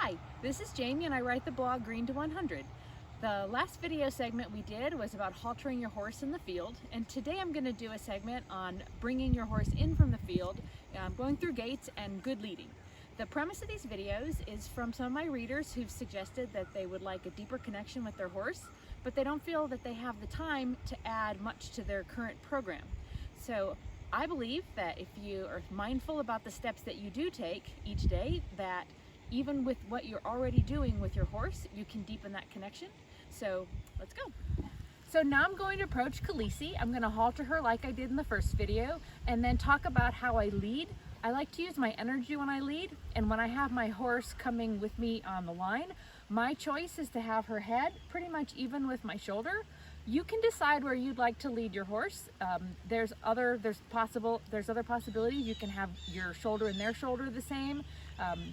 Hi, this is Jaime and I write the blog Green to 100. The last video segment we did was about haltering your horse in the field, and today I'm going to do a segment on bringing your horse in from the field, going through gates, and good leading. The premise of these videos is from some of my readers who've suggested that they would like a deeper connection with their horse, but they don't feel that they have the time to add much to their current program. So I believe that if you are mindful about the steps that you do take each day, that even with what you're already doing with your horse, you can deepen that connection. So let's go. So now I'm going to approach Khaleesi. I'm going to halter her like I did in the first video, and then talk about how I lead. I like to use my energy when I lead, and when I have my horse coming with me on the line, my choice is to have her head pretty much even with my shoulder. You can decide where you'd like to lead your horse. There's other possibilities. You can have your shoulder and their shoulder the same.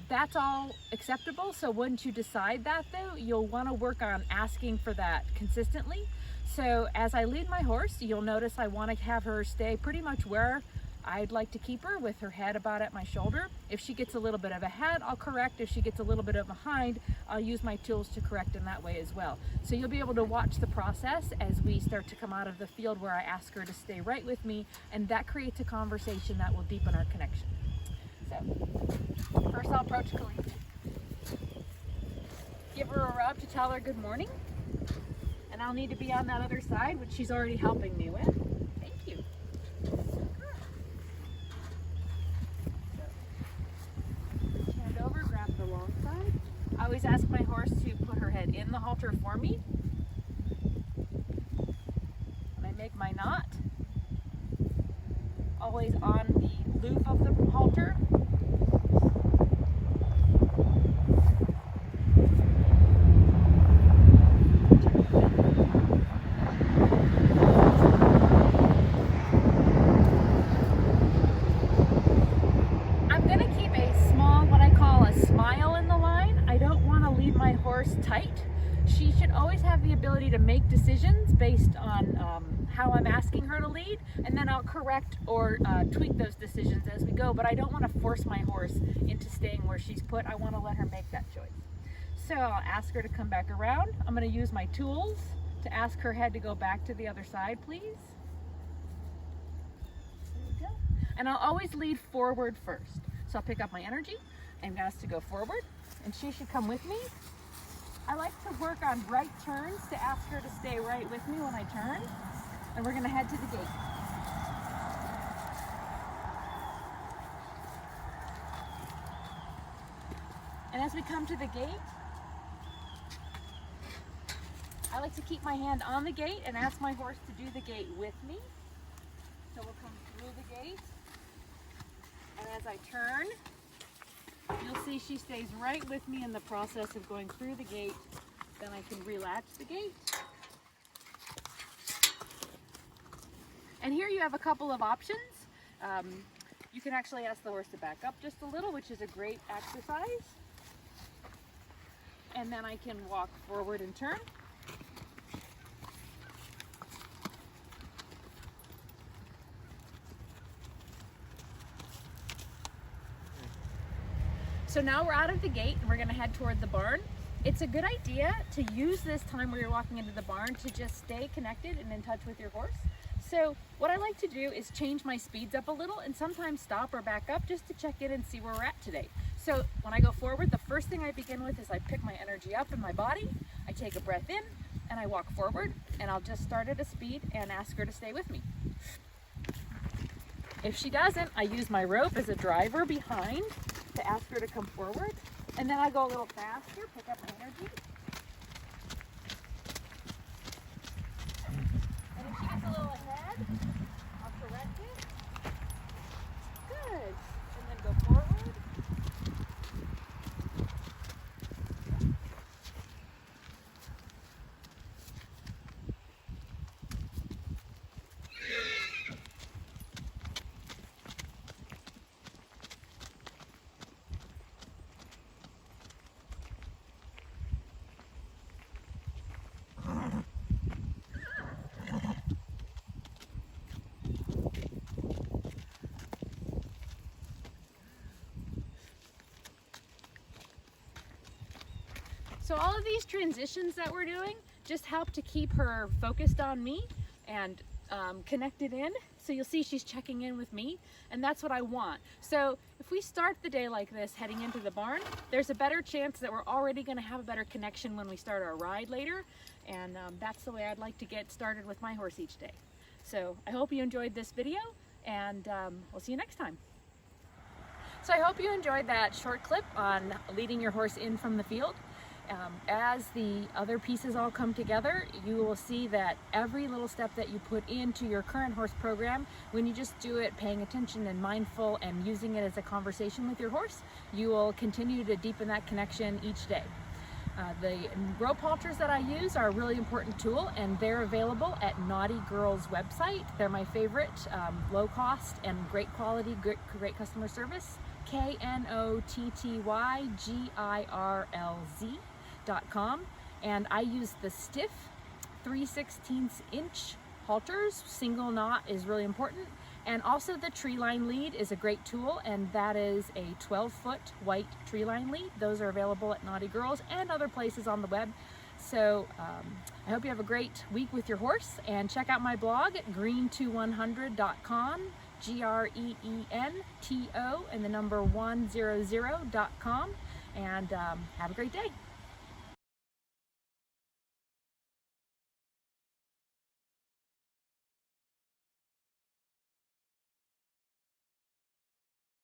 That's all acceptable. So once you decide that though, you'll want to work on asking for that consistently. So as I lead my horse, you'll notice I want to have her stay pretty much where I'd like to keep her, with her head about at my shoulder. If she gets a little bit of ahead, I'll correct. If she gets a little bit of behind, I'll use my tools to correct in that way as well. So you'll be able to watch the process as we start to come out of the field where I ask her to stay right with me, and that creates a conversation that will deepen our connection. So first I'll approach Khaleesi. Give her a rub to tell her good morning, and I'll need to be on that other side, which she's already helping me with. Thank you. I always ask my horse to put her head in the halter for me. And I make my knot, always on the loop of the halter. I'm going to keep a small, what I call a smile in the line. I don't want to leave my horse tight. She should always have the ability to make decisions based on how I'm asking her to lead, and then I'll correct or tweak those decisions as we go, but I don't want to force my horse into staying where she's put. I want to let her make that choice. So I'll ask her to come back around. I'm going to use my tools to ask her head to go back to the other side, please. There we go. And I'll always lead forward first. So I'll pick up my energy and ask to go forward, and she should come with me. I like to work on right turns to ask her to stay right with me when I turn, and we're going to head to the gate. And as we come to the gate, I like to keep my hand on the gate and ask my horse to do the gate with me. So we'll come through the gate, and as I turn, you'll see she stays right with me in the process of going through the gate. Then I can relatch the gate. And here you have a couple of options. You can actually ask the horse to back up just a little, which is a great exercise. And then I can walk forward and turn. So now we're out of the gate and we're going to head toward the barn. It's a good idea to use this time where you're walking into the barn to just stay connected and in touch with your horse. So what I like to do is change my speeds up a little and sometimes stop or back up just to check in and see where we're at today. So when I go forward, the first thing I begin with is I pick my energy up in my body, I take a breath in, and I walk forward, and I'll just start at a speed and ask her to stay with me. If she doesn't, I use my rope as a driver behind to ask her to come forward, and then I go a little faster, pick up my energy. And if she gets a little ahead, I'll correct it. Good. And then go forward. So all of these transitions that we're doing just help to keep her focused on me and connected in. So you'll see she's checking in with me, and that's what I want. So if we start the day like this heading into the barn, there's a better chance that we're already going to have a better connection when we start our ride later, and that's the way I'd like to get started with my horse each day. So I hope you enjoyed this video, and we'll see you next time. So I hope you enjoyed that short clip on leading your horse in from the field. As the other pieces all come together, you will see that every little step that you put into your current horse program, when you just do it paying attention and mindful and using it as a conversation with your horse, you will continue to deepen that connection each day. The rope halters that I use are a really important tool, and they're available at Naughty Girl's website. They're my favorite, low cost and great quality, great customer service. KNOTTYGIRLZ.com, and I use the stiff 3/16 inch halters. Single knot is really important, and also the tree line lead is a great tool, and that is a 12-foot white tree line lead. Those are available at Naughty Girls and other places on the web. So I hope you have a great week with your horse, and check out my blog at green2100.com, GREENTO and the number 100.com, and have a great day.